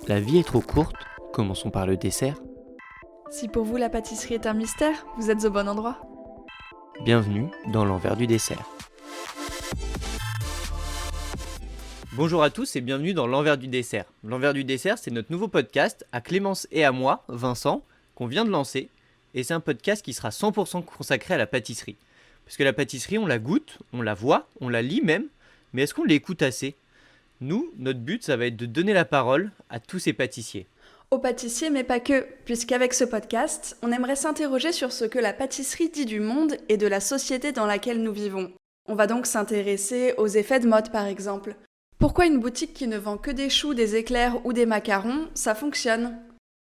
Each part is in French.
La vie est trop courte, commençons par le dessert. Si pour vous la pâtisserie est un mystère, vous êtes au bon endroit. Bienvenue dans l'envers du dessert. Bonjour à tous et bienvenue dans l'envers du dessert. L'envers du dessert, c'est notre nouveau podcast à Clémence et à moi, Vincent, qu'on vient de lancer. Et c'est un podcast qui sera 100% consacré à la pâtisserie. Parce que la pâtisserie, on la goûte, on la voit, on la lit même, mais est-ce qu'on l'écoute assez ? Nous, notre but, ça va être de donner la parole à tous ces pâtissiers. Aux pâtissiers, mais pas que, puisqu'avec ce podcast, on aimerait s'interroger sur ce que la pâtisserie dit du monde et de la société dans laquelle nous vivons. On va donc s'intéresser aux effets de mode par exemple. Pourquoi une boutique qui ne vend que des choux, des éclairs ou des macarons, ça fonctionne ?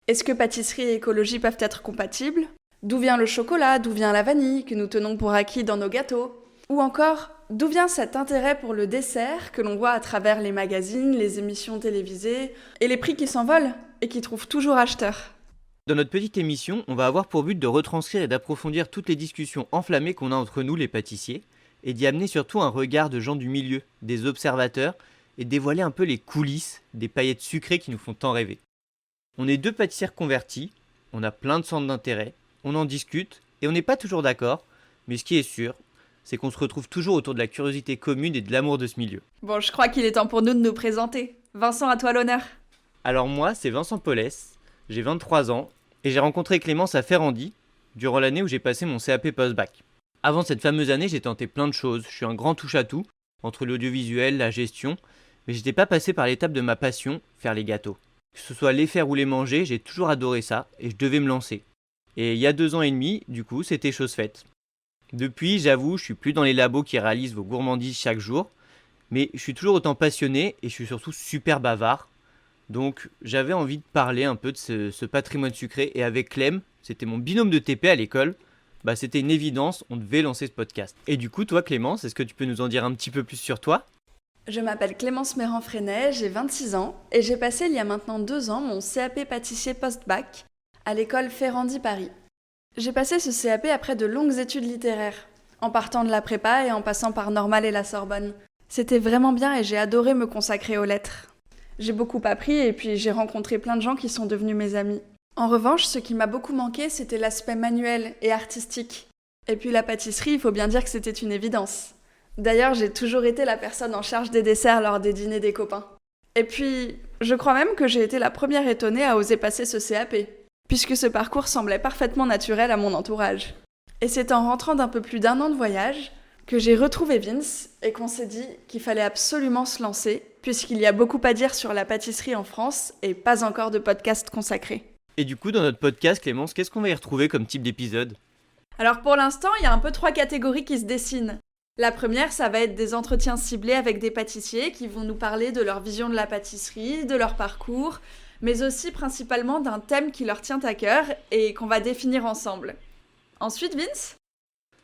Est-ce que pâtisserie et écologie peuvent être compatibles ? D'où vient le chocolat, d'où vient la vanille que nous tenons pour acquis dans nos gâteaux ? Ou encore, d'où vient cet intérêt pour le dessert que l'on voit à travers les magazines, les émissions télévisées et les prix qui s'envolent et qui trouvent toujours acheteurs ? Dans notre petite émission, on va avoir pour but de retranscrire et d'approfondir toutes les discussions enflammées qu'on a entre nous les pâtissiers et d'y amener surtout un regard de gens du milieu, des observateurs et dévoiler un peu les coulisses des paillettes sucrées qui nous font tant rêver. On est deux pâtissières converties, on a plein de centres d'intérêt, on en discute et on n'est pas toujours d'accord, mais ce qui est sûr, c'est qu'on se retrouve toujours autour de la curiosité commune et de l'amour de ce milieu. Bon, je crois qu'il est temps pour nous de nous présenter. Vincent, à toi l'honneur. Alors moi, c'est Vincent Paulès, j'ai 23 ans et j'ai rencontré Clémence à Ferrandi durant l'année où j'ai passé mon CAP post-bac. Avant cette fameuse année, j'ai tenté plein de choses, je suis un grand touche-à-tout, entre l'audiovisuel, la gestion, mais j'étais pas passé par l'étape de ma passion, faire les gâteaux. Que ce soit les faire ou les manger, j'ai toujours adoré ça et je devais me lancer. Et il y a 2 ans et demi, du coup, c'était chose faite. Depuis, j'avoue, je suis plus dans les labos qui réalisent vos gourmandises chaque jour, mais je suis toujours autant passionné et je suis surtout super bavard. Donc j'avais envie de parler un peu de ce patrimoine sucré et avec Clem, c'était mon binôme de TP à l'école, c'était une évidence, on devait lancer ce podcast. Et du coup, toi Clémence, est-ce que tu peux nous en dire un petit peu plus sur toi ? Je m'appelle Clémence Méran-Freinet, j'ai 26 ans et j'ai passé il y a maintenant 2 ans mon CAP pâtissier post-bac à l'école Ferrandi Paris. J'ai passé ce CAP après de longues études littéraires, en partant de la prépa et en passant par Normal et la Sorbonne. C'était vraiment bien et j'ai adoré me consacrer aux lettres. J'ai beaucoup appris et puis j'ai rencontré plein de gens qui sont devenus mes amis. En revanche, ce qui m'a beaucoup manqué, c'était l'aspect manuel et artistique. Et puis la pâtisserie, il faut bien dire que c'était une évidence. D'ailleurs, j'ai toujours été la personne en charge des desserts lors des dîners des copains. Et puis, je crois même que j'ai été la première étonnée à oser passer ce CAP, puisque ce parcours semblait parfaitement naturel à mon entourage. Et c'est en rentrant d'un peu plus d'1 an de voyage que j'ai retrouvé Vince et qu'on s'est dit qu'il fallait absolument se lancer, puisqu'il y a beaucoup à dire sur la pâtisserie en France et pas encore de podcast consacré. Et du coup, dans notre podcast, Clémence, qu'est-ce qu'on va y retrouver comme type d'épisode ? Alors pour l'instant, il y a un peu 3 catégories qui se dessinent. La première, ça va être des entretiens ciblés avec des pâtissiers qui vont nous parler de leur vision de la pâtisserie, de leur parcours, mais aussi principalement d'un thème qui leur tient à cœur et qu'on va définir ensemble. Ensuite, Vince ?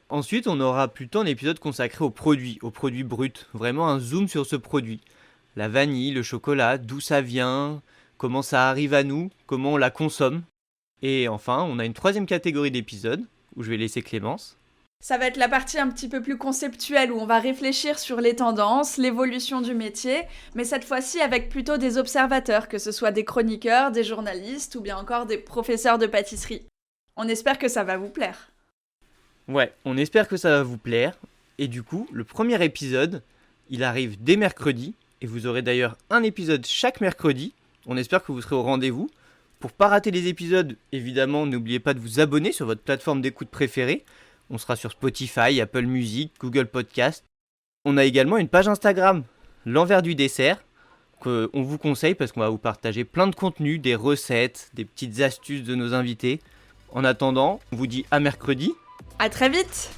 Ensuite, on aura plutôt un épisode consacré aux produits bruts, vraiment un zoom sur ce produit. La vanille, le chocolat, d'où ça vient, comment ça arrive à nous, comment on la consomme. Et enfin, on a une 3e catégorie d'épisodes, où je vais laisser Clémence. Ça va être la partie un petit peu plus conceptuelle où on va réfléchir sur les tendances, l'évolution du métier, mais cette fois-ci avec plutôt des observateurs, que ce soit des chroniqueurs, des journalistes ou bien encore des professeurs de pâtisserie. On espère que ça va vous plaire. Ouais, on espère que ça va vous plaire. Et du coup, le premier épisode, il arrive dès mercredi, et vous aurez d'ailleurs un épisode chaque mercredi. On espère que vous serez au rendez-vous. Pour pas rater les épisodes, évidemment, n'oubliez pas de vous abonner sur votre plateforme d'écoute préférée. On sera sur Spotify, Apple Music, Google Podcast. On a également une page Instagram, l'envers du dessert, qu'on vous conseille parce qu'on va vous partager plein de contenus, des recettes, des petites astuces de nos invités. En attendant, on vous dit à mercredi. À très vite!